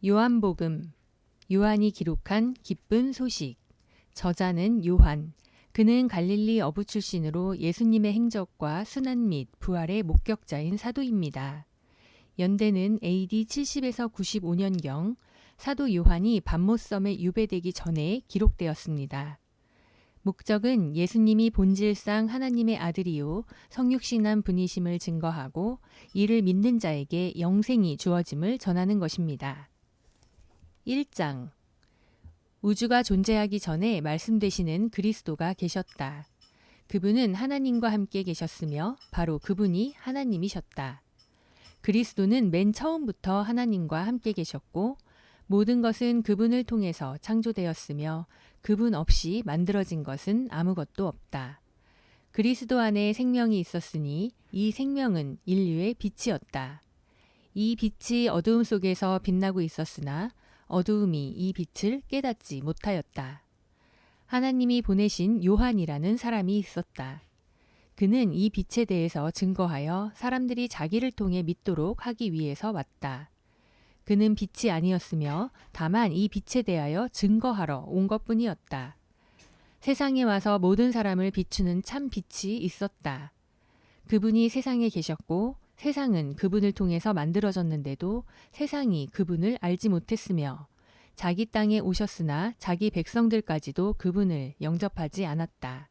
요한복음. 요한이 기록한 기쁜 소식. 저자는 요한. 그는 갈릴리 어부 출신으로 예수님의 행적과 순환 및 부활의 목격자인 사도입니다. 연대는 AD 70에서 95년경 사도 요한이 밤모섬에 유배되기 전에 기록되었습니다. 목적은 예수님이 본질상 하나님의 아들이요 성육신한 분이심을 증거하고 이를 믿는 자에게 영생이 주어짐을 전하는 것입니다. 1장. 우주가 존재하기 전에 말씀되시는 그리스도가 계셨다. 그분은 하나님과 함께 계셨으며 바로 그분이 하나님이셨다. 그리스도는 맨 처음부터 하나님과 함께 계셨고 모든 것은 그분을 통해서 창조되었으며 그분 없이 만들어진 것은 아무것도 없다. 그리스도 안에 생명이 있었으니 이 생명은 인류의 빛이었다. 이 빛이 어두움 속에서 빛나고 있었으나 어두움이 이 빛을 깨닫지 못하였다. 하나님이 보내신 요한이라는 사람이 있었다. 그는 이 빛에 대해서 증거하여 사람들이 자기를 통해 믿도록 하기 위해서 왔다. 그는 빛이 아니었으며 다만 이 빛에 대하여 증거하러 온 것뿐이었다. 세상에 와서 모든 사람을 비추는 참 빛이 있었다. 그분이 세상에 계셨고 세상은 그분을 통해서 만들어졌는데도 세상이 그분을 알지 못했으며 자기 땅에 오셨으나 자기 백성들까지도 그분을 영접하지 않았다.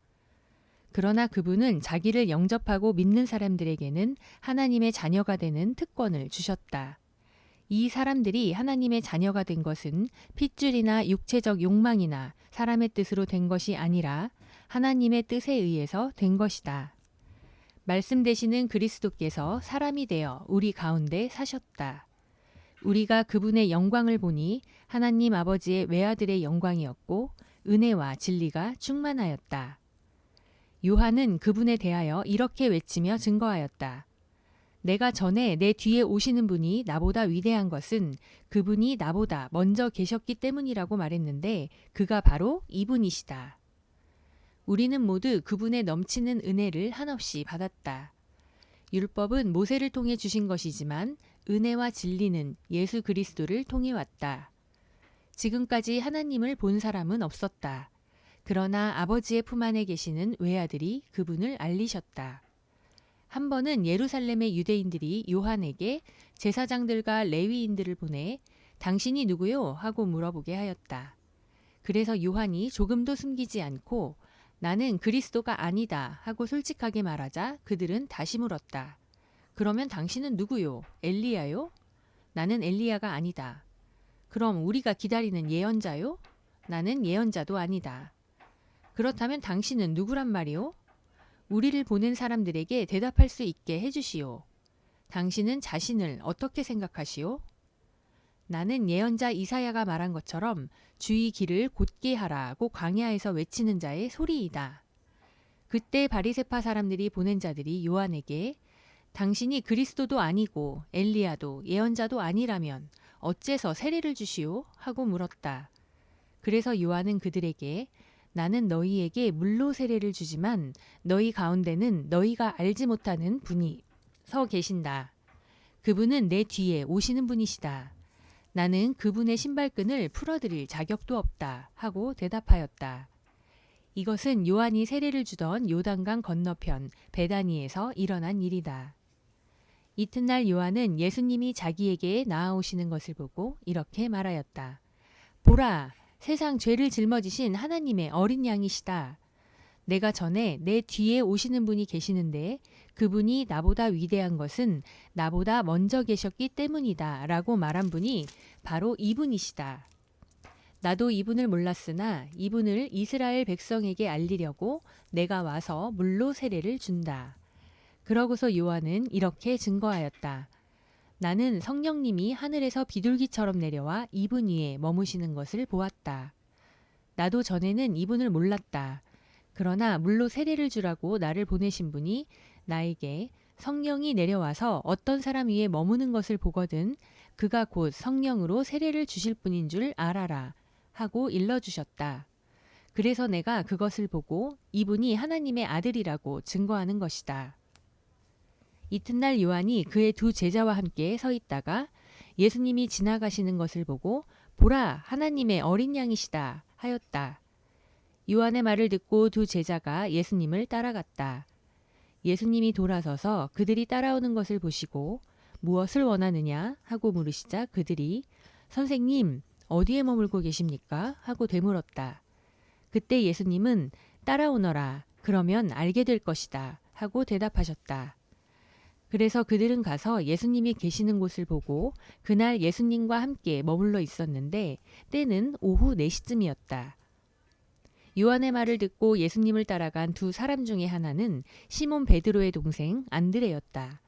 그러나 그분은 자기를 영접하고 믿는 사람들에게는 하나님의 자녀가 되는 특권을 주셨다. 이 사람들이 하나님의 자녀가 된 것은 핏줄이나 육체적 욕망이나 사람의 뜻으로 된 것이 아니라 하나님의 뜻에 의해서 된 것이다. 말씀 되시는 그리스도께서 사람이 되어 우리 가운데 사셨다. 우리가 그분의 영광을 보니 하나님 아버지의 외아들의 영광이었고 은혜와 진리가 충만하였다. 요한은 그분에 대하여 이렇게 외치며 증거하였다. 내가 전에 내 뒤에 오시는 분이 나보다 위대한 것은 그분이 나보다 먼저 계셨기 때문이라고 말했는데 그가 바로 이분이시다. 우리는 모두 그분의 넘치는 은혜를 한없이 받았다. 율법은 모세를 통해 주신 것이지만 은혜와 진리는 예수 그리스도를 통해 왔다. 지금까지 하나님을 본 사람은 없었다. 그러나 아버지의 품 안에 계시는 외아들이 그분을 알리셨다. 한 번은 예루살렘의 유대인들이 요한에게 제사장들과 레위인들을 보내 당신이 누구요? 하고 물어보게 하였다. 그래서 요한이 조금도 숨기지 않고 나는 그리스도가 아니다 하고 솔직하게 말하자 그들은 다시 물었다. 그러면 당신은 누구요? 엘리야요? 나는 엘리야가 아니다. 그럼 우리가 기다리는 예언자요? 나는 예언자도 아니다. 그렇다면 당신은 누구란 말이요? 우리를 보낸 사람들에게 대답할 수 있게 해주시오. 당신은 자신을 어떻게 생각하시오? 나는 예언자 이사야가 말한 것처럼 주의 길을 곧게 하라고 광야에서 외치는 자의 소리이다. 그때 바리새파 사람들이 보낸 자들이 요한에게 당신이 그리스도도 아니고 엘리야도 예언자도 아니라면 어째서 세례를 주시오? 하고 물었다. 그래서 요한은 그들에게 나는 너희에게 물로 세례를 주지만 너희 가운데는 너희가 알지 못하는 분이 서 계신다. 그분은 내 뒤에 오시는 분이시다. 나는 그분의 신발끈을 풀어드릴 자격도 없다 하고 대답하였다. 이것은 요한이 세례를 주던 요단강 건너편 베다니에서 일어난 일이다. 이튿날 요한은 예수님이 자기에게 나아오시는 것을 보고 이렇게 말하였다. 보라, 세상 죄를 짊어지신 하나님의 어린 양이시다. 내가 전에 내 뒤에 오시는 분이 계시는데 그분이 나보다 위대한 것은 나보다 먼저 계셨기 때문이다 라고 말한 분이 바로 이분이시다. 나도 이분을 몰랐으나 이분을 이스라엘 백성에게 알리려고 내가 와서 물로 세례를 준다. 그러고서 요한은 이렇게 증거하였다. 나는 성령님이 하늘에서 비둘기처럼 내려와 이분 위에 머무시는 것을 보았다. 나도 전에는 이분을 몰랐다. 그러나 물로 세례를 주라고 나를 보내신 분이 나에게 성령이 내려와서 어떤 사람 위에 머무는 것을 보거든 그가 곧 성령으로 세례를 주실 분인 줄 알아라 하고 일러주셨다. 그래서 내가 그것을 보고 이분이 하나님의 아들이라고 증거하는 것이다. 이튿날 요한이 그의 두 제자와 함께 서 있다가 예수님이 지나가시는 것을 보고 보라, 하나님의 어린 양이시다 하였다. 요한의 말을 듣고 두 제자가 예수님을 따라갔다. 예수님이 돌아서서 그들이 따라오는 것을 보시고 무엇을 원하느냐 하고 물으시자 그들이 선생님, 어디에 머물고 계십니까? 하고 되물었다. 그때 예수님은 따라오너라. 그러면 알게 될 것이다. 하고 대답하셨다. 그래서 그들은 가서 예수님이 계시는 곳을 보고 그날 예수님과 함께 머물러 있었는데 때는 오후 4시쯤이었다. 요한의 말을 듣고 예수님을 따라간 두 사람 중에 하나는 시몬 베드로의 동생 안드레였다.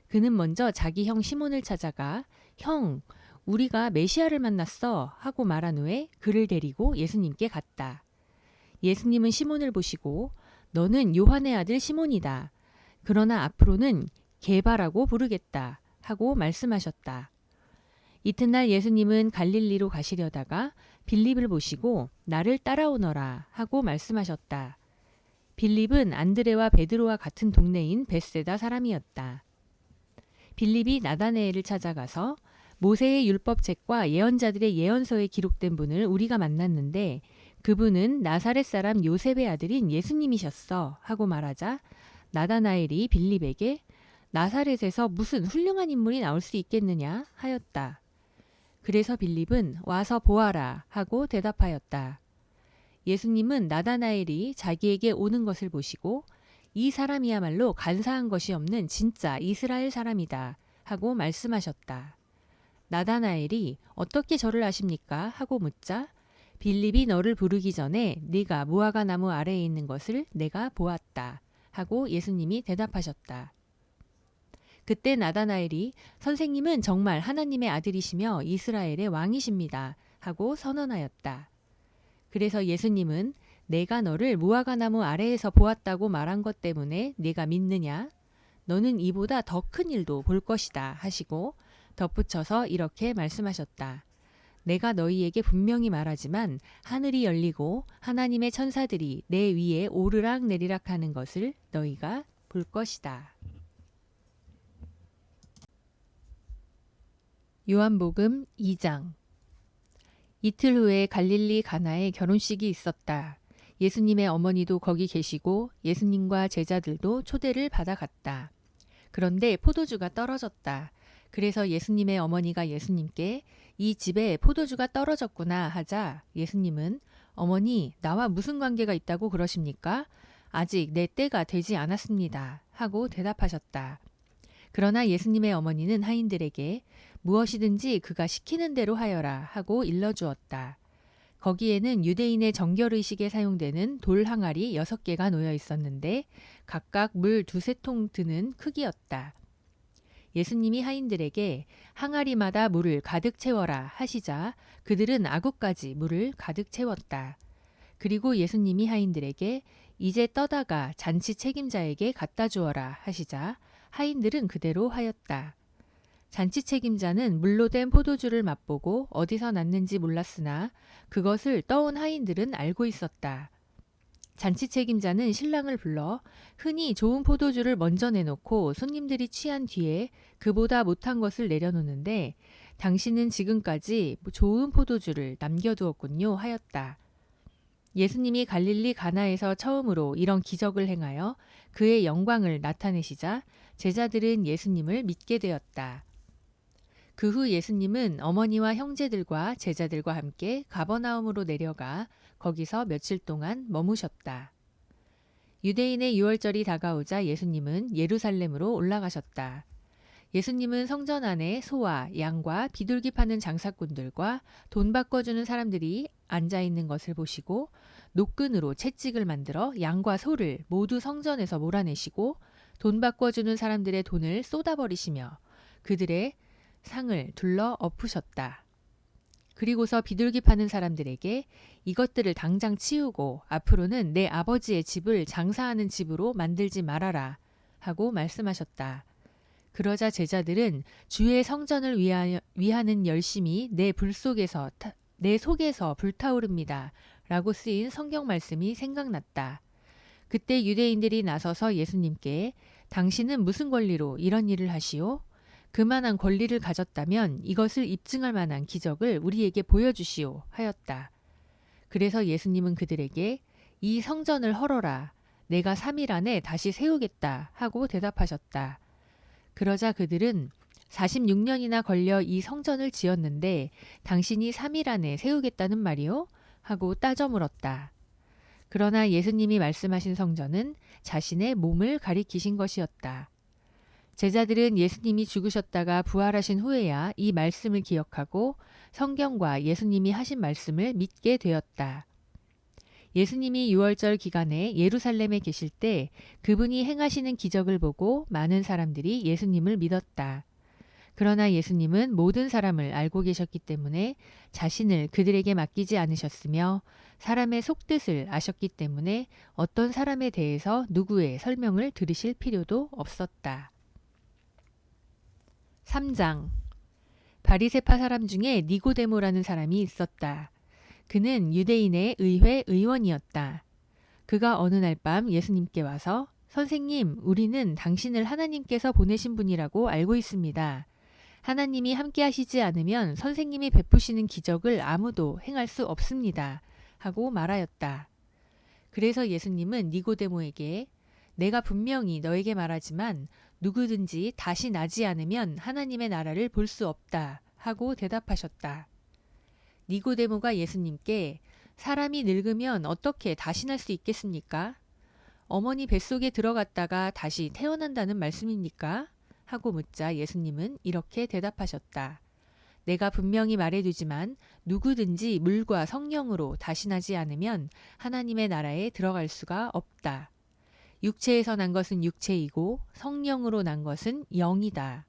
그는 먼저 자기 형 시몬을 찾아가 형, 우리가 메시아를 만났어 하고 말한 후에 그를 데리고 예수님께 갔다. 예수님은 시몬을 보시고 너는 요한의 아들 시몬이다. 그러나 앞으로는 게바라고 부르겠다 하고 말씀하셨다. 이튿날 예수님은 갈릴리로 가시려다가 빌립을 보시고 나를 따라오너라 하고 말씀하셨다. 빌립은 안드레와 베드로와 같은 동네인 벳세다 사람이었다. 빌립이 나다네엘을 찾아가서 모세의 율법책과 예언자들의 예언서에 기록된 분을 우리가 만났는데 그분은 나사렛 사람 요셉의 아들인 예수님이셨어 하고 말하자 나다나엘이 빌립에게 나사렛에서 무슨 훌륭한 인물이 나올 수 있겠느냐 하였다. 그래서 빌립은 와서 보아라 하고 대답하였다. 예수님은 나다나엘이 자기에게 오는 것을 보시고 이 사람이야말로 간사한 것이 없는 진짜 이스라엘 사람이다 하고 말씀하셨다. 나다나엘이 어떻게 저를 아십니까? 하고 묻자 빌립이 너를 부르기 전에 네가 무화과 나무 아래에 있는 것을 내가 보았다 하고 예수님이 대답하셨다. 그때 나다나엘이 선생님은 정말 하나님의 아들이시며 이스라엘의 왕이십니다 하고 선언하였다. 그래서 예수님은 내가 너를 무화과 나무 아래에서 보았다고 말한 것 때문에 네가 믿느냐? 너는 이보다 더 큰 일도 볼 것이다 하시고 덧붙여서 이렇게 말씀하셨다. 내가 너희에게 분명히 말하지만 하늘이 열리고 하나님의 천사들이 내 위에 오르락 내리락 하는 것을 너희가 볼 것이다. 요한복음 2장. 이틀 후에 갈릴리 가나에 결혼식이 있었다. 예수님의 어머니도 거기 계시고 예수님과 제자들도 초대를 받아갔다. 그런데 포도주가 떨어졌다. 그래서 예수님의 어머니가 예수님께 이 집에 포도주가 떨어졌구나 하자 예수님은 어머니, 나와 무슨 관계가 있다고 그러십니까? 아직 내 때가 되지 않았습니다. 하고 대답하셨다. 그러나 예수님의 어머니는 하인들에게 무엇이든지 그가 시키는 대로 하여라 하고 일러주었다. 거기에는 유대인의 정결의식에 사용되는 돌 항아리 6개가 놓여 있었는데 각각 물 2-3통 드는 크기였다. 예수님이 하인들에게 항아리마다 물을 가득 채워라 하시자 그들은 아구까지 물을 가득 채웠다. 그리고 예수님이 하인들에게 이제 떠다가 잔치 책임자에게 갖다 주어라 하시자 하인들은 그대로 하였다. 잔치 책임자는 물로 된 포도주를 맛보고 어디서 났는지 몰랐으나 그것을 떠온 하인들은 알고 있었다. 잔치 책임자는 신랑을 불러 흔히 좋은 포도주를 먼저 내놓고 손님들이 취한 뒤에 그보다 못한 것을 내려놓는데 당신은 지금까지 좋은 포도주를 남겨두었군요 하였다. 예수님이 갈릴리 가나에서 처음으로 이런 기적을 행하여 그의 영광을 나타내시자 제자들은 예수님을 믿게 되었다. 그 후 예수님은 어머니와 형제들과 제자들과 함께 가버나움으로 내려가 거기서 며칠 동안 머무셨다. 유대인의 유월절이 다가오자 예수님은 예루살렘으로 올라가셨다. 예수님은 성전 안에 소와 양과 비둘기 파는 장사꾼들과 돈 바꿔주는 사람들이 앉아있는 것을 보시고 노끈으로 채찍을 만들어 양과 소를 모두 성전에서 몰아내시고 돈 바꿔주는 사람들의 돈을 쏟아버리시며 그들의 상을 둘러 엎으셨다. 그리고서 비둘기 파는 사람들에게 이것들을 당장 치우고 앞으로는 내 아버지의 집을 장사하는 집으로 만들지 말아라 하고 말씀하셨다. 그러자 제자들은 주의 성전을 위하는 열심이 내 속에서 불타오릅니다 라고 쓰인 성경 말씀이 생각났다. 그때 유대인들이 나서서 예수님께 당신은 무슨 권리로 이런 일을 하시오? 그만한 권리를 가졌다면 이것을 입증할 만한 기적을 우리에게 보여주시오 하였다. 그래서 예수님은 그들에게 이 성전을 헐어라. 내가 3일 안에 다시 세우겠다 하고 대답하셨다. 그러자 그들은 46년이나 걸려 이 성전을 지었는데 당신이 3일 안에 세우겠다는 말이요? 하고 따져 물었다. 그러나 예수님이 말씀하신 성전은 자신의 몸을 가리키신 것이었다. 제자들은 예수님이 죽으셨다가 부활하신 후에야 이 말씀을 기억하고 성경과 예수님이 하신 말씀을 믿게 되었다. 예수님이 유월절 기간에 예루살렘에 계실 때 그분이 행하시는 기적을 보고 많은 사람들이 예수님을 믿었다. 그러나 예수님은 모든 사람을 알고 계셨기 때문에 자신을 그들에게 맡기지 않으셨으며 사람의 속뜻을 아셨기 때문에 어떤 사람에 대해서 누구의 설명을 들으실 필요도 없었다. 3장. 바리새파 사람 중에 니고데모라는 사람이 있었다. 그는 유대인의 의회 의원이었다. 그가 어느 날 밤 예수님께 와서 선생님, 우리는 당신을 하나님께서 보내신 분이라고 알고 있습니다. 하나님이 함께 하시지 않으면 선생님이 베푸시는 기적을 아무도 행할 수 없습니다. 하고 말하였다. 그래서 예수님은 니고데모에게 내가 분명히 너에게 말하지만 누구든지 다시 나지 않으면 하나님의 나라를 볼 수 없다. 하고 대답하셨다. 니고데모가 예수님께 사람이 늙으면 어떻게 다시 날 수 있겠습니까? 어머니 뱃속에 들어갔다가 다시 태어난다는 말씀입니까? 하고 묻자 예수님은 이렇게 대답하셨다. 내가 분명히 말해두지만 누구든지 물과 성령으로 다시 나지 않으면 하나님의 나라에 들어갈 수가 없다. 육체에서 난 것은 육체이고 성령으로 난 것은 영이다.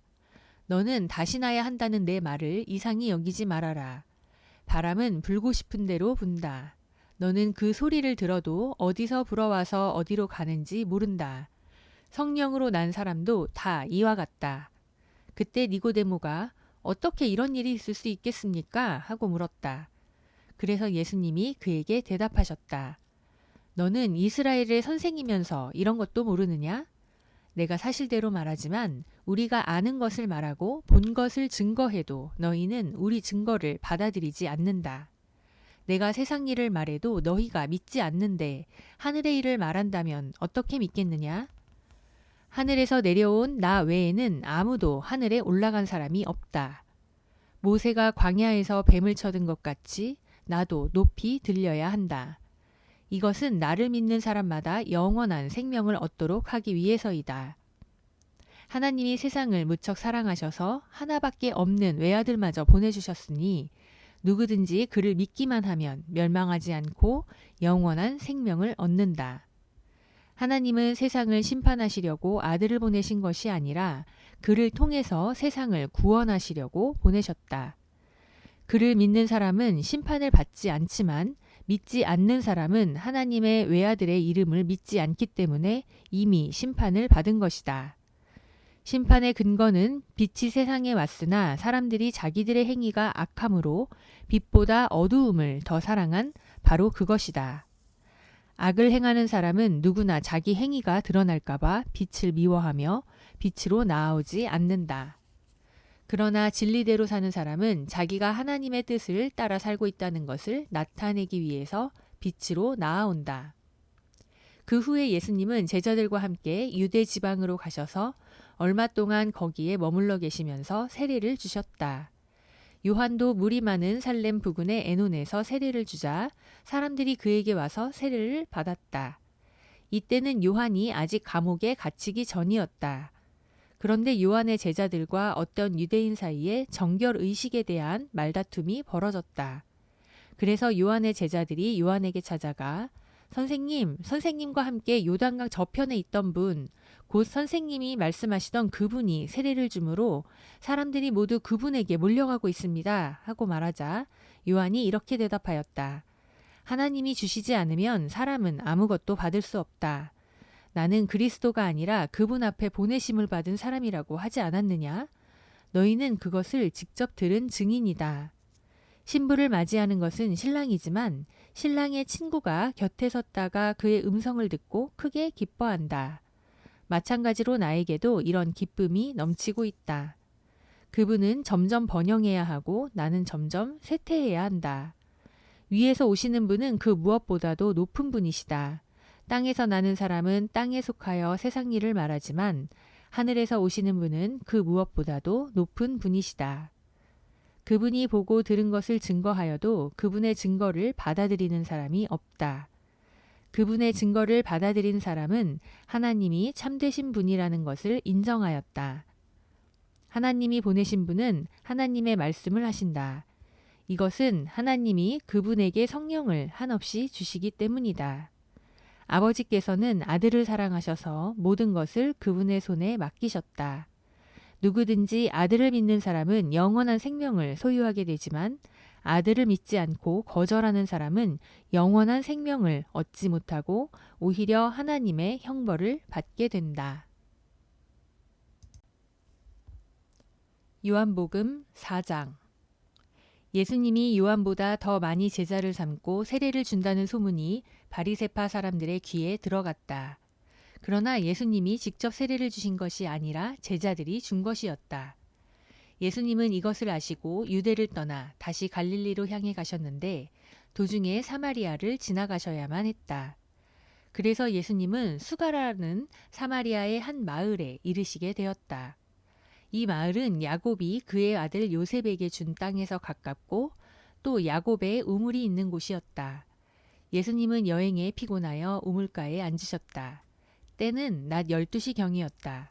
너는 다시 나야 한다는 내 말을 이상히 여기지 말아라. 바람은 불고 싶은 대로 분다. 너는 그 소리를 들어도 어디서 불어와서 어디로 가는지 모른다. 성령으로 난 사람도 다 이와 같다. 그때 니고데모가 어떻게 이런 일이 있을 수 있겠습니까? 하고 물었다. 그래서 예수님이 그에게 대답하셨다. 너는 이스라엘의 선생이면서 이런 것도 모르느냐? 내가 사실대로 말하지만 우리가 아는 것을 말하고 본 것을 증거해도 너희는 우리 증거를 받아들이지 않는다. 내가 세상 일을 말해도 너희가 믿지 않는데 하늘의 일을 말한다면 어떻게 믿겠느냐? 하늘에서 내려온 나 외에는 아무도 하늘에 올라간 사람이 없다. 모세가 광야에서 뱀을 쳐든 것 같이 나도 높이 들려야 한다. 이것은 나를 믿는 사람마다 영원한 생명을 얻도록 하기 위해서이다. 하나님이 세상을 무척 사랑하셔서 하나밖에 없는 외아들마저 보내주셨으니 누구든지 그를 믿기만 하면 멸망하지 않고 영원한 생명을 얻는다. 하나님은 세상을 심판하시려고 아들을 보내신 것이 아니라 그를 통해서 세상을 구원하시려고 보내셨다. 그를 믿는 사람은 심판을 받지 않지만 믿지 않는 사람은 하나님의 외아들의 이름을 믿지 않기 때문에 이미 심판을 받은 것이다. 심판의 근거는 빛이 세상에 왔으나 사람들이 자기들의 행위가 악함으로 빛보다 어두움을 더 사랑한 바로 그것이다. 악을 행하는 사람은 누구나 자기 행위가 드러날까봐 빛을 미워하며 빛으로 나아오지 않는다. 그러나 진리대로 사는 사람은 자기가 하나님의 뜻을 따라 살고 있다는 것을 나타내기 위해서 빛으로 나아온다. 그 후에 예수님은 제자들과 함께 유대 지방으로 가셔서 얼마 동안 거기에 머물러 계시면서 세례를 주셨다. 요한도 물이 많은 살렘 부근의 에논에서 세례를 주자 사람들이 그에게 와서 세례를 받았다. 이때는 요한이 아직 감옥에 갇히기 전이었다. 그런데 요한의 제자들과 어떤 유대인 사이에 정결 의식에 대한 말다툼이 벌어졌다. 그래서 요한의 제자들이 요한에게 찾아가 선생님, 선생님과 함께 요단강 저편에 있던 분, 곧 선생님이 말씀하시던 그분이 세례를 주므로 사람들이 모두 그분에게 몰려가고 있습니다. 하고 말하자 요한이 이렇게 대답하였다. 하나님이 주시지 않으면 사람은 아무것도 받을 수 없다. 나는 그리스도가 아니라 그분 앞에 보내심을 받은 사람이라고 하지 않았느냐? 너희는 그것을 직접 들은 증인이다. 신부를 맞이하는 것은 신랑이지만 신랑의 친구가 곁에 섰다가 그의 음성을 듣고 크게 기뻐한다. 마찬가지로 나에게도 이런 기쁨이 넘치고 있다. 그분은 점점 번영해야 하고 나는 점점 쇠퇴해야 한다. 위에서 오시는 분은 그 무엇보다도 높은 분이시다. 땅에서 나는 사람은 땅에 속하여 세상 일을 말하지만 하늘에서 오시는 분은 그 무엇보다도 높은 분이시다. 그분이 보고 들은 것을 증거하여도 그분의 증거를 받아들이는 사람이 없다. 그분의 증거를 받아들인 사람은 하나님이 참되신 분이라는 것을 인정하였다. 하나님이 보내신 분은 하나님의 말씀을 하신다. 이것은 하나님이 그분에게 성령을 한없이 주시기 때문이다. 아버지께서는 아들을 사랑하셔서 모든 것을 그분의 손에 맡기셨다. 누구든지 아들을 믿는 사람은 영원한 생명을 소유하게 되지만 아들을 믿지 않고 거절하는 사람은 영원한 생명을 얻지 못하고 오히려 하나님의 형벌을 받게 된다. 요한복음 4장. 예수님이 요한보다 더 많이 제자를 삼고 세례를 준다는 소문이 바리새파 사람들의 귀에 들어갔다. 그러나 예수님이 직접 세례를 주신 것이 아니라 제자들이 준 것이었다. 예수님은 이것을 아시고 유대를 떠나 다시 갈릴리로 향해 가셨는데 도중에 사마리아를 지나가셔야만 했다. 그래서 예수님은 수가라는 사마리아의 한 마을에 이르시게 되었다. 이 마을은 야곱이 그의 아들 요셉에게 준 땅에서 가깝고 또 야곱의 우물이 있는 곳이었다. 예수님은 여행에 피곤하여 우물가에 앉으셨다. 때는 낮 12시경이었다.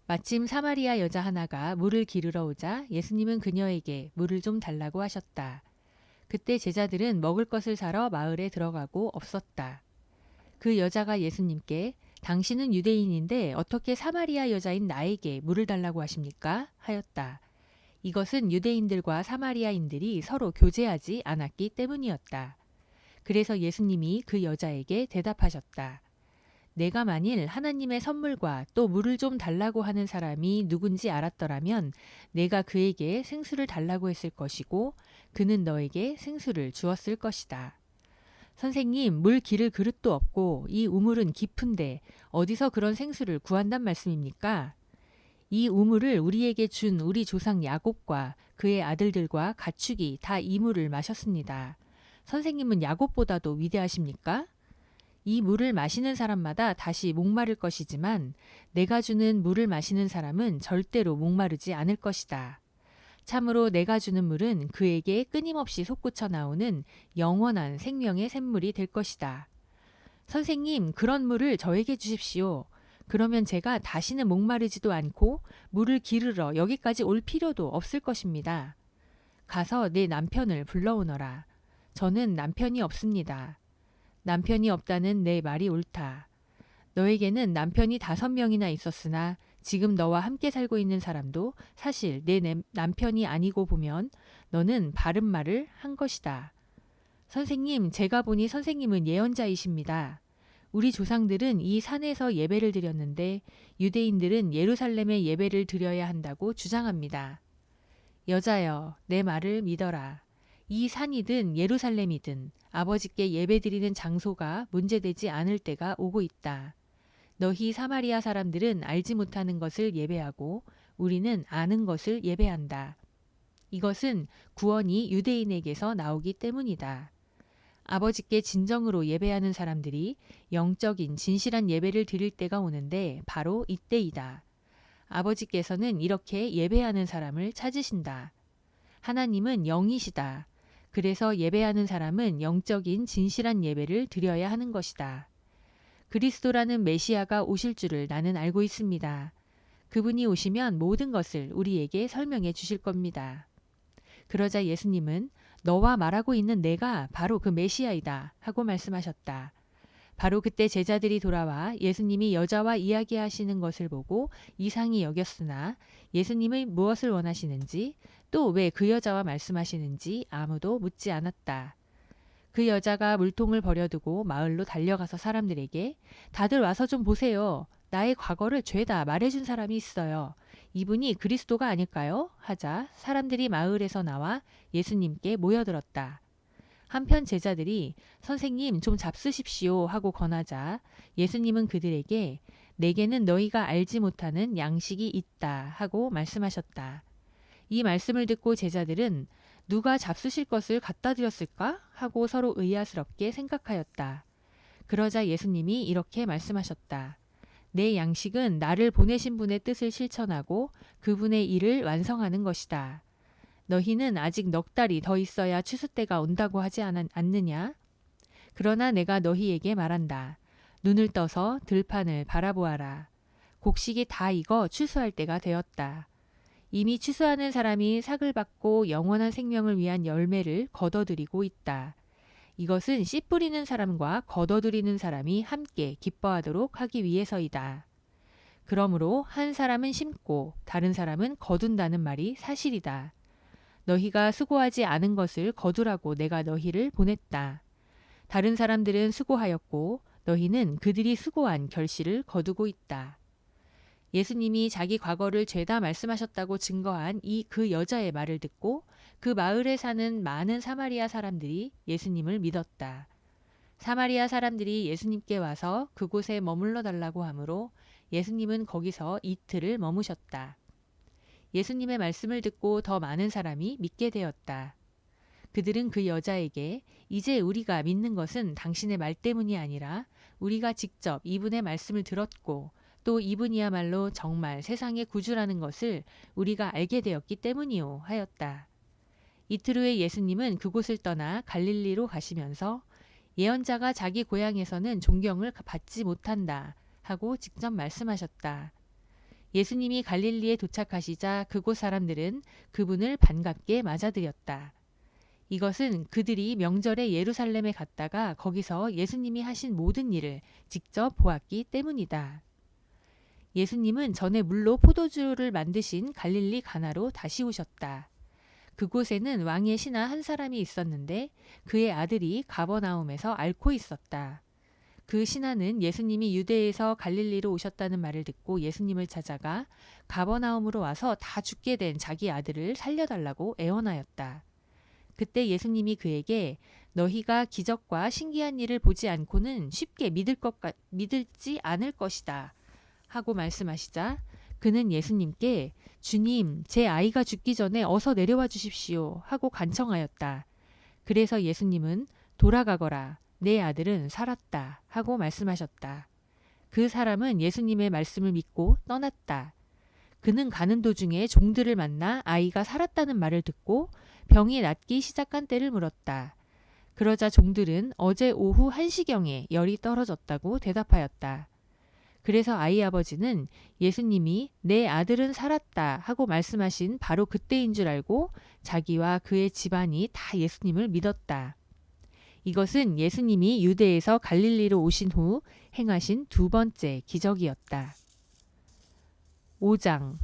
마침 사마리아 여자 하나가 물을 기르러 오자 예수님은 그녀에게 물을 좀 달라고 하셨다. 그때 제자들은 먹을 것을 사러 마을에 들어가고 없었다. 그 여자가 예수님께 당신은 유대인인데 어떻게 사마리아 여자인 나에게 물을 달라고 하십니까? 하였다. 이것은 유대인들과 사마리아인들이 서로 교제하지 않았기 때문이었다. 그래서 예수님이 그 여자에게 대답하셨다. 내가 만일 하나님의 선물과 또 물을 좀 달라고 하는 사람이 누군지 알았더라면 내가 그에게 생수를 달라고 했을 것이고 그는 너에게 생수를 주었을 것이다. 선생님, 물 기를 그릇도 없고 이 우물은 깊은데 어디서 그런 생수를 구한단 말씀입니까? 이 우물을 우리에게 준 우리 조상 야곱과 그의 아들들과 가축이 다 이 물을 마셨습니다. 선생님은 야곱보다도 위대하십니까? 이 물을 마시는 사람마다 다시 목마를 것이지만 내가 주는 물을 마시는 사람은 절대로 목마르지 않을 것이다. 참으로 내가 주는 물은 그에게 끊임없이 솟구쳐 나오는 영원한 생명의 샘물이 될 것이다. 선생님, 그런 물을 저에게 주십시오. 그러면 제가 다시는 목마르지도 않고 물을 기르러 여기까지 올 필요도 없을 것입니다. 가서 내 남편을 불러오너라. 저는 남편이 없습니다. 남편이 없다는 내 말이 옳다. 너에게는 남편이 5명이나 있었으나 지금 너와 함께 살고 있는 사람도 사실 내 남편이 아니고 보면 너는 바른 말을 한 것이다. 선생님, 제가 보니 선생님은 예언자이십니다. 우리 조상들은 이 산에서 예배를 드렸는데 유대인들은 예루살렘에 예배를 드려야 한다고 주장합니다. 여자여, 내 말을 믿어라. 이 산이든 예루살렘이든 아버지께 예배드리는 장소가 문제되지 않을 때가 오고 있다. 너희 사마리아 사람들은 알지 못하는 것을 예배하고 우리는 아는 것을 예배한다. 이것은 구원이 유대인에게서 나오기 때문이다. 아버지께 진정으로 예배하는 사람들이 영적인 진실한 예배를 드릴 때가 오는데 바로 이때이다. 아버지께서는 이렇게 예배하는 사람을 찾으신다. 하나님은 영이시다. 그래서 예배하는 사람은 영적인 진실한 예배를 드려야 하는 것이다. 그리스도라는 메시아가 오실 줄을 나는 알고 있습니다. 그분이 오시면 모든 것을 우리에게 설명해 주실 겁니다. 그러자 예수님은 너와 말하고 있는 내가 바로 그 메시아이다 하고 말씀하셨다. 바로 그때 제자들이 돌아와 예수님이 여자와 이야기하시는 것을 보고 이상히 여겼으나 예수님이 무엇을 원하시는지 또 왜 그 여자와 말씀하시는지 아무도 묻지 않았다. 그 여자가 물통을 버려두고 마을로 달려가서 사람들에게 다들 와서 좀 보세요. 나의 과거를 죄다 말해준 사람이 있어요. 이분이 그리스도가 아닐까요? 하자 사람들이 마을에서 나와 예수님께 모여들었다. 한편 제자들이 선생님 좀 잡수십시오 하고 권하자 예수님은 그들에게 내게는 너희가 알지 못하는 양식이 있다 하고 말씀하셨다. 이 말씀을 듣고 제자들은 누가 잡수실 것을 갖다 드렸을까 하고 서로 의아스럽게 생각하였다. 그러자 예수님이 이렇게 말씀하셨다. 내 양식은 나를 보내신 분의 뜻을 실천하고 그분의 일을 완성하는 것이다. 너희는 아직 넉 달이 더 있어야 추수 때가 온다고 하지 않느냐? 그러나 내가 너희에게 말한다. 눈을 떠서 들판을 바라보아라. 곡식이 다 익어 추수할 때가 되었다. 이미 추수하는 사람이 삭을 받고 영원한 생명을 위한 열매를 거둬들이고 있다. 이것은 씨 뿌리는 사람과 거둬들이는 사람이 함께 기뻐하도록 하기 위해서이다. 그러므로 한 사람은 심고 다른 사람은 거둔다는 말이 사실이다. 너희가 수고하지 않은 것을 거두라고 내가 너희를 보냈다. 다른 사람들은 수고하였고 너희는 그들이 수고한 결실을 거두고 있다. 예수님이 자기 과거를 죄다 말씀하셨다고 증거한 그 여자의 말을 듣고 그 마을에 사는 많은 사마리아 사람들이 예수님을 믿었다. 사마리아 사람들이 예수님께 와서 그곳에 머물러 달라고 하므로 예수님은 거기서 이틀을 머무셨다. 예수님의 말씀을 듣고 더 많은 사람이 믿게 되었다. 그들은 그 여자에게 이제 우리가 믿는 것은 당신의 말 때문이 아니라 우리가 직접 이분의 말씀을 들었고 또 이분이야말로 정말 세상의 구주라는 것을 우리가 알게 되었기 때문이요 하였다. 이틀 후에 예수님은 그곳을 떠나 갈릴리로 가시면서 예언자가 자기 고향에서는 존경을 받지 못한다 하고 직접 말씀하셨다. 예수님이 갈릴리에 도착하시자 그곳 사람들은 그분을 반갑게 맞아들였다. 이것은 그들이 명절에 예루살렘에 갔다가 거기서 예수님이 하신 모든 일을 직접 보았기 때문이다. 예수님은 전에 물로 포도주를 만드신 갈릴리 가나로 다시 오셨다. 그곳에는 왕의 신하 한 사람이 있었는데 그의 아들이 가버나움에서 앓고 있었다. 그 신하는 예수님이 유대에서 갈릴리로 오셨다는 말을 듣고 예수님을 찾아가 가버나움으로 와서 다 죽게 된 자기 아들을 살려달라고 애원하였다. 그때 예수님이 그에게 너희가 기적과 신기한 일을 보지 않고는 쉽게 믿을지 않을 것이다 하고 말씀하시자 그는 예수님께 주님, 제 아이가 죽기 전에 어서 내려와 주십시오 하고 간청하였다. 그래서 예수님은 돌아가거라. 내 아들은 살았다 하고 말씀하셨다. 그 사람은 예수님의 말씀을 믿고 떠났다. 그는 가는 도중에 종들을 만나 아이가 살았다는 말을 듣고 병이 낫기 시작한 때를 물었다. 그러자 종들은 어제 오후 1시경에 열이 떨어졌다고 대답하였다. 그래서 아이 아버지는 예수님이 내 아들은 살았다 하고 말씀하신 바로 그때인 줄 알고 자기와 그의 집안이 다 예수님을 믿었다. 이것은 예수님이 유대에서 갈릴리로 오신 후 행하신 두 번째 기적이었다. 5장.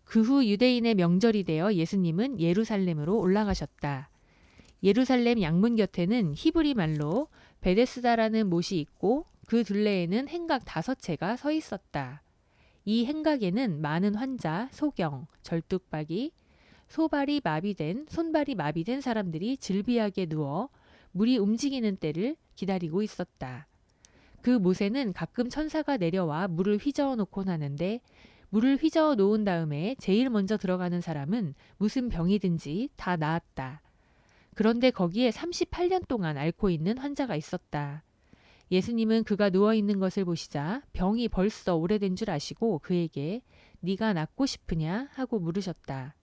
그 후 유대인의 명절이 되어 예수님은 예루살렘으로 올라가셨다. 예루살렘 양문 곁에는 히브리 말로 베데스다라는 못이 있고 그 둘레에는 행각 5채가 서 있었다. 이 행각에는 많은 환자, 소경, 절뚝박이, 손발이 마비된 사람들이 질비하게 누워 물이 움직이는 때를 기다리고 있었다. 그 못에는 가끔 천사가 내려와 물을 휘저어 놓곤 하는데 물을 휘저어 놓은 다음에 제일 먼저 들어가는 사람은 무슨 병이든지 다 나았다. 그런데 거기에 38년 동안 앓고 있는 환자가 있었다. 예수님은 그가 누워있는 것을 보시자 병이 벌써 오래된 줄 아시고 그에게 네가 낫고 싶으냐 하고 물으셨다.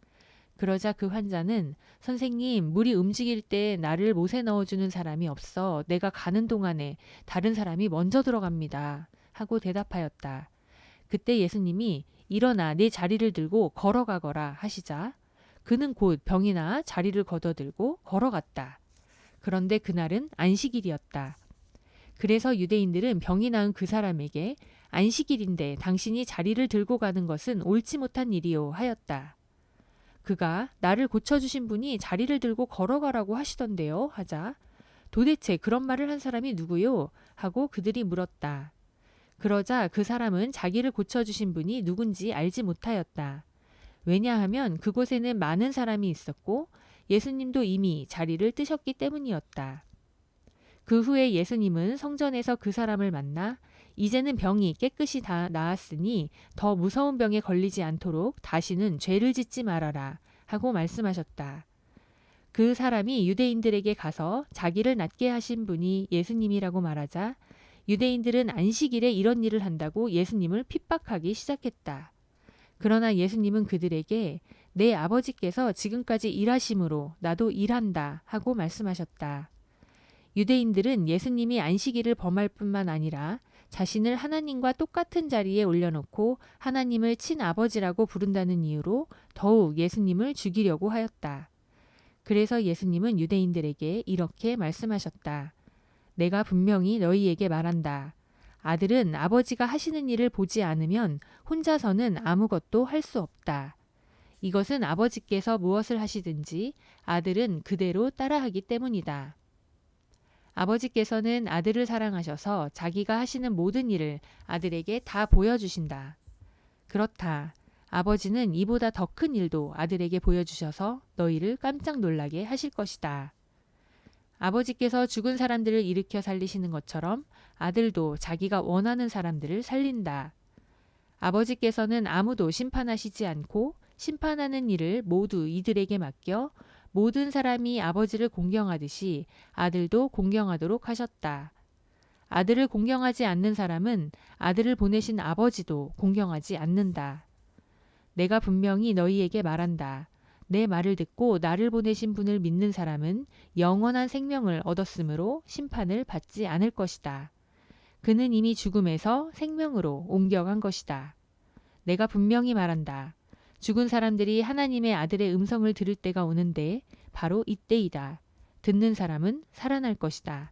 그러자 그 환자는 선생님, 물이 움직일 때 나를 못에 넣어주는 사람이 없어 내가 가는 동안에 다른 사람이 먼저 들어갑니다 하고 대답하였다. 그때 예수님이 일어나 네 자리를 들고 걸어가거라 하시자 그는 곧 병이 나아 자리를 걷어들고 걸어갔다. 그런데 그날은 안식일이었다. 그래서 유대인들은 병이 나은 그 사람에게 안식일인데 당신이 자리를 들고 가는 것은 옳지 못한 일이요 하였다. 그가 나를 고쳐주신 분이 자리를 들고 걸어가라고 하시던데요 하자 도대체 그런 말을 한 사람이 누구요? 하고 그들이 물었다. 그러자 그 사람은 자기를 고쳐주신 분이 누군지 알지 못하였다. 왜냐하면 그곳에는 많은 사람이 있었고 예수님도 이미 자리를 뜨셨기 때문이었다. 그 후에 예수님은 성전에서 그 사람을 만나 이제는 병이 깨끗이 다 나았으니 더 무서운 병에 걸리지 않도록 다시는 죄를 짓지 말아라 하고 말씀하셨다. 그 사람이 유대인들에게 가서 자기를 낫게 하신 분이 예수님이라고 말하자 유대인들은 안식일에 이런 일을 한다고 예수님을 핍박하기 시작했다. 그러나 예수님은 그들에게 내 아버지께서 지금까지 일하심으로 나도 일한다 하고 말씀하셨다. 유대인들은 예수님이 안식일을 범할 뿐만 아니라 자신을 하나님과 똑같은 자리에 올려놓고 하나님을 친아버지라고 부른다는 이유로 더욱 예수님을 죽이려고 하였다. 그래서 예수님은 유대인들에게 이렇게 말씀하셨다. 내가 분명히 너희에게 말한다. 아들은 아버지가 하시는 일을 보지 않으면 혼자서는 아무것도 할 수 없다. 이것은 아버지께서 무엇을 하시든지 아들은 그대로 따라하기 때문이다. 아버지께서는 아들을 사랑하셔서 자기가 하시는 모든 일을 아들에게 다 보여주신다. 그렇다. 아버지는 이보다 더 큰 일도 아들에게 보여주셔서 너희를 깜짝 놀라게 하실 것이다. 아버지께서 죽은 사람들을 일으켜 살리시는 것처럼 아들도 자기가 원하는 사람들을 살린다. 아버지께서는 아무도 심판하시지 않고 심판하는 일을 모두 이들에게 맡겨 모든 사람이 아버지를 공경하듯이 아들도 공경하도록 하셨다. 아들을 공경하지 않는 사람은 아들을 보내신 아버지도 공경하지 않는다. 내가 분명히 너희에게 말한다. 내 말을 듣고 나를 보내신 분을 믿는 사람은 영원한 생명을 얻었으므로 심판을 받지 않을 것이다. 그는 이미 죽음에서 생명으로 옮겨간 것이다. 내가 분명히 말한다. 죽은 사람들이 하나님의 아들의 음성을 들을 때가 오는데 바로 이때이다. 듣는 사람은 살아날 것이다.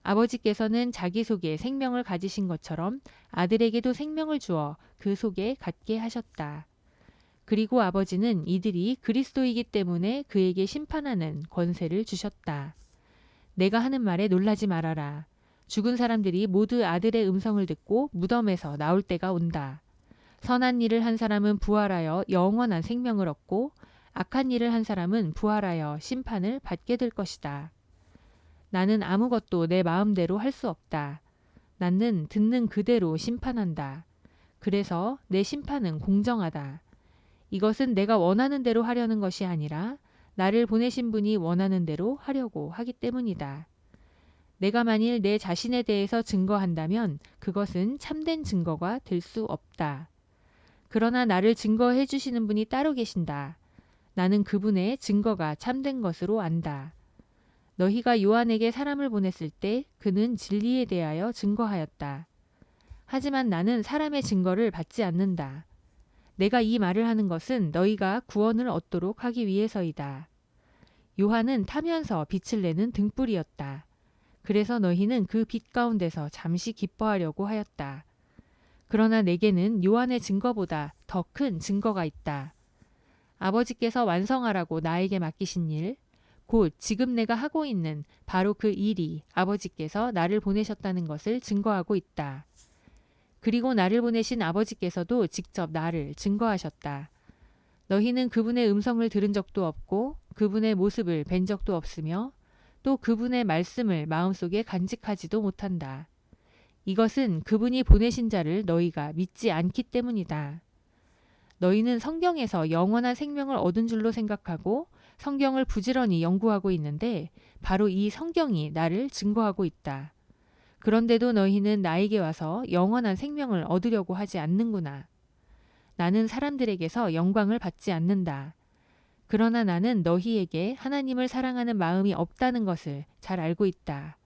아버지께서는 자기 속에 생명을 가지신 것처럼 아들에게도 생명을 주어 그 속에 갖게 하셨다. 그리고 아버지는 이들이 그리스도이기 때문에 그에게 심판하는 권세를 주셨다. 내가 하는 말에 놀라지 말아라. 죽은 사람들이 모두 아들의 음성을 듣고 무덤에서 나올 때가 온다. 선한 일을 한 사람은 부활하여 영원한 생명을 얻고 악한 일을 한 사람은 부활하여 심판을 받게 될 것이다. 나는 아무것도 내 마음대로 할 수 없다. 나는 듣는 그대로 심판한다. 그래서 내 심판은 공정하다. 이것은 내가 원하는 대로 하려는 것이 아니라 나를 보내신 분이 원하는 대로 하려고 하기 때문이다. 내가 만일 내 자신에 대해서 증거한다면 그것은 참된 증거가 될 수 없다. 그러나 나를 증거해 주시는 분이 따로 계신다. 나는 그분의 증거가 참된 것으로 안다. 너희가 요한에게 사람을 보냈을 때 그는 진리에 대하여 증거하였다. 하지만 나는 사람의 증거를 받지 않는다. 내가 이 말을 하는 것은 너희가 구원을 얻도록 하기 위해서이다. 요한은 타면서 빛을 내는 등불이었다. 그래서 너희는 그 빛 가운데서 잠시 기뻐하려고 하였다. 그러나 내게는 요한의 증거보다 더 큰 증거가 있다. 아버지께서 완성하라고 나에게 맡기신 일, 곧 지금 내가 하고 있는 바로 그 일이 아버지께서 나를 보내셨다는 것을 증거하고 있다. 그리고 나를 보내신 아버지께서도 직접 나를 증거하셨다. 너희는 그분의 음성을 들은 적도 없고 그분의 모습을 뵌 적도 없으며 또 그분의 말씀을 마음속에 간직하지도 못한다. 이것은 그분이 보내신 자를 너희가 믿지 않기 때문이다. 너희는 성경에서 영원한 생명을 얻은 줄로 생각하고 성경을 부지런히 연구하고 있는데 바로 이 성경이 나를 증거하고 있다. 그런데도 너희는 나에게 와서 영원한 생명을 얻으려고 하지 않는구나. 나는 사람들에게서 영광을 받지 않는다. 그러나 나는 너희에게 하나님을 사랑하는 마음이 없다는 것을 잘 알고 있다.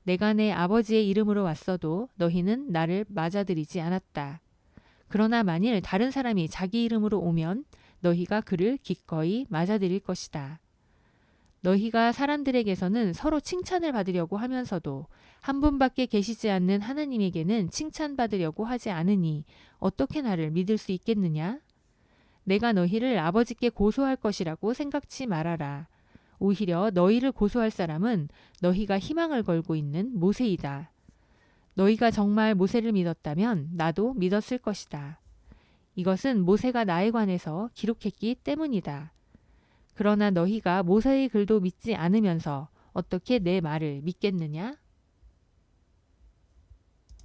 내가 내 아버지의 이름으로 왔어도 너희는 나를 맞아들이지 않았다. 그러나 만일 다른 사람이 자기 이름으로 오면 너희가 그를 기꺼이 맞아들일 것이다. 너희가 사람들에게서는 서로 칭찬을 받으려고 하면서도 한 분밖에 계시지 않는 하나님에게는 칭찬받으려고 하지 않으니 어떻게 나를 믿을 수 있겠느냐? 내가 너희를 아버지께 고소할 것이라고 생각치 말아라. 오히려 너희를 고소할 사람은 너희가 희망을 걸고 있는 모세이다. 너희가 정말 모세를 믿었다면 나도 믿었을 것이다. 이것은 모세가 나에 관해서 기록했기 때문이다. 그러나 너희가 모세의 글도 믿지 않으면서 어떻게 내 말을 믿겠느냐?